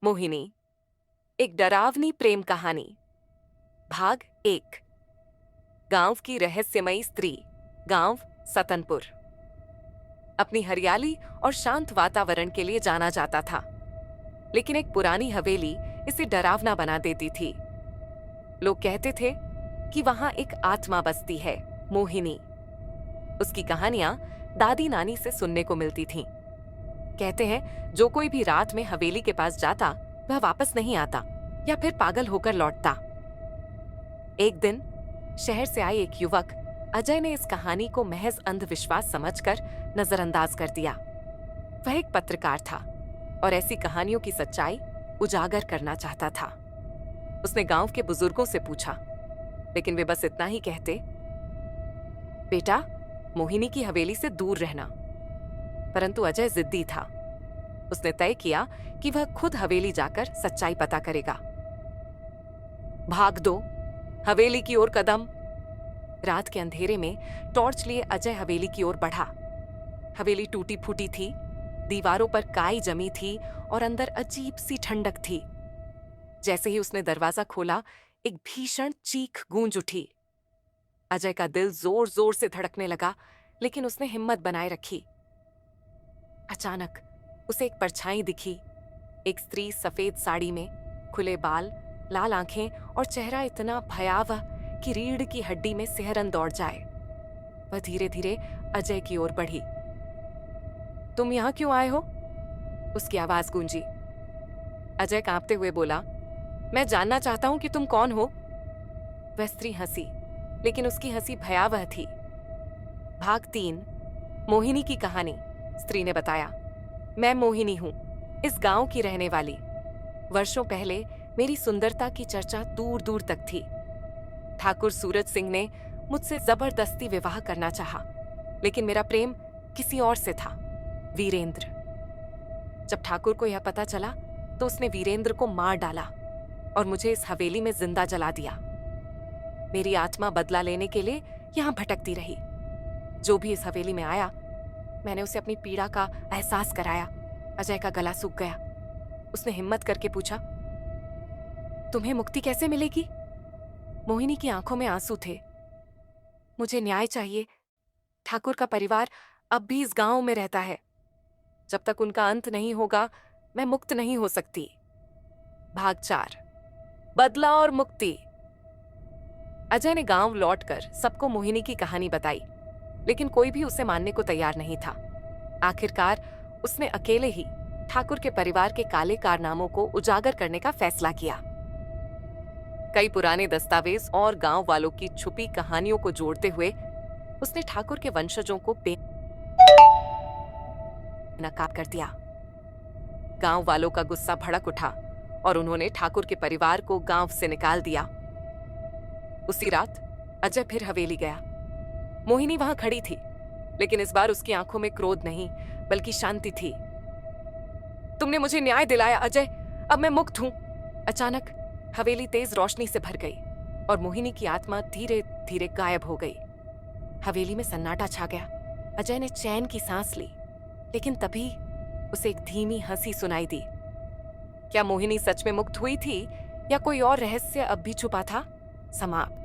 मोहिनी, एक डरावनी प्रेम कहानी। भाग 1। गांव की रहस्यमयी स्त्री। गांव सतनपुर अपनी हरियाली और शांत वातावरण के लिए जाना जाता था, लेकिन एक पुरानी हवेली इसे डरावना बना देती थी। लोग कहते थे कि वहां एक आत्मा बसती है, मोहिनी। उसकी कहानियां दादी नानी से सुनने को मिलती थीं। कहते हैं जो कोई भी रात में हवेली के पास जाता वह वापस नहीं आता या फिर पागल होकर लौटता। एक दिन शहर से आए एक युवक अजय ने इस कहानी को महज अंधविश्वास समझकर नजरअंदाज कर दिया। वह एक पत्रकार था और ऐसी कहानियों की सच्चाई उजागर करना चाहता था। उसने गांव के बुजुर्गों से पूछा, लेकिन वे बस इतना ही कहते, बेटा, मोहिनी की हवेली से दूर रहना। परंतु अजय जिद्दी था। उसने तय किया कि वह खुद हवेली जाकर सच्चाई पता करेगा। भाग दो, हवेली की ओर कदम। रात के अंधेरे में टॉर्च लिए अजय हवेली की ओर बढ़ा। हवेली टूटी फूटी थी, दीवारों पर काई जमी थी और अंदर अजीब सी ठंडक थी। जैसे ही उसने दरवाजा खोला, एक भीषण चीख गूंज उठी। अजय का दिल जोर जोर से धड़कने लगा, लेकिन उसने हिम्मत बनाए रखी। अचानक उसे एक परछाई दिखी। एक स्त्री सफेद साड़ी में, खुले बाल, लाल आंखें और चेहरा इतना भयावह कि रीढ़ की हड्डी में सिहरन दौड़ जाए। वह धीरे धीरे अजय की ओर बढ़ी। तुम यहां क्यों आए हो? उसकी आवाज गूंजी। अजय कांपते हुए बोला, मैं जानना चाहता हूं कि तुम कौन हो। वह स्त्री हंसी, लेकिन उसकी हंसी भयावह थी। भाग 3। मोहिनी की कहानी। स्त्री ने बताया, मैं मोहिनी हूं, इस गांव की रहने वाली। वर्षों पहले मेरी सुंदरता की चर्चा दूर दूर तक थी। ठाकुर सूरज सिंह ने मुझसे जबरदस्ती विवाह करना चाहा, लेकिन मेरा प्रेम किसी और से था, वीरेंद्र। जब ठाकुर को यह पता चला तो उसने वीरेंद्र को मार डाला और मुझे इस हवेली में जिंदा जला दिया। मेरी आत्मा बदला लेने के लिए यहां भटकती रही। जो भी इस हवेली में आया, मैंने उसे अपनी पीड़ा का एहसास कराया। अजय का गला सूख गया। उसने हिम्मत करके पूछा, तुम्हें मुक्ति कैसे मिलेगी? मोहिनी की आंखों में आंसू थे। मुझे न्याय चाहिए। ठाकुर का परिवार अब भी इस गांव में रहता है। जब तक उनका अंत नहीं होगा, मैं मुक्त नहीं हो सकती। भाग 4। बदला और मुक्ति। अजय ने गांव लौटकर सबको मोहिनी की कहानी बताई, लेकिन कोई भी उसे मानने को तैयार नहीं था। आखिरकार उसने अकेले ही ठाकुर के परिवार के काले कारनामों को उजागर करने का फैसला किया। कई पुराने दस्तावेज और गांव वालों की छुपी कहानियों को जोड़ते हुए उसने ठाकुर के वंशजों को बेनकाब कर दिया। गांव वालों का गुस्सा भड़क उठा और उन्होंने ठाकुर के परिवार को गांव से निकाल दिया। उसी रात अजय फिर हवेली गया। मोहिनी वहां खड़ी थी, लेकिन इस बार उसकी आंखों में क्रोध नहीं बल्कि शांति थी। तुमने मुझे न्याय दिलाया अजय, अब मैं मुक्त हूं। अचानक हवेली तेज रोशनी से भर गई और मोहिनी की आत्मा धीरे धीरे गायब हो गई। हवेली में सन्नाटा छा गया। अजय ने चैन की सांस ली, लेकिन तभी उसे एक धीमी हंसी सुनाई दी। क्या मोहिनी सच में मुक्त हुई थी या कोई और रहस्य अब भी छुपा था? समाप्त।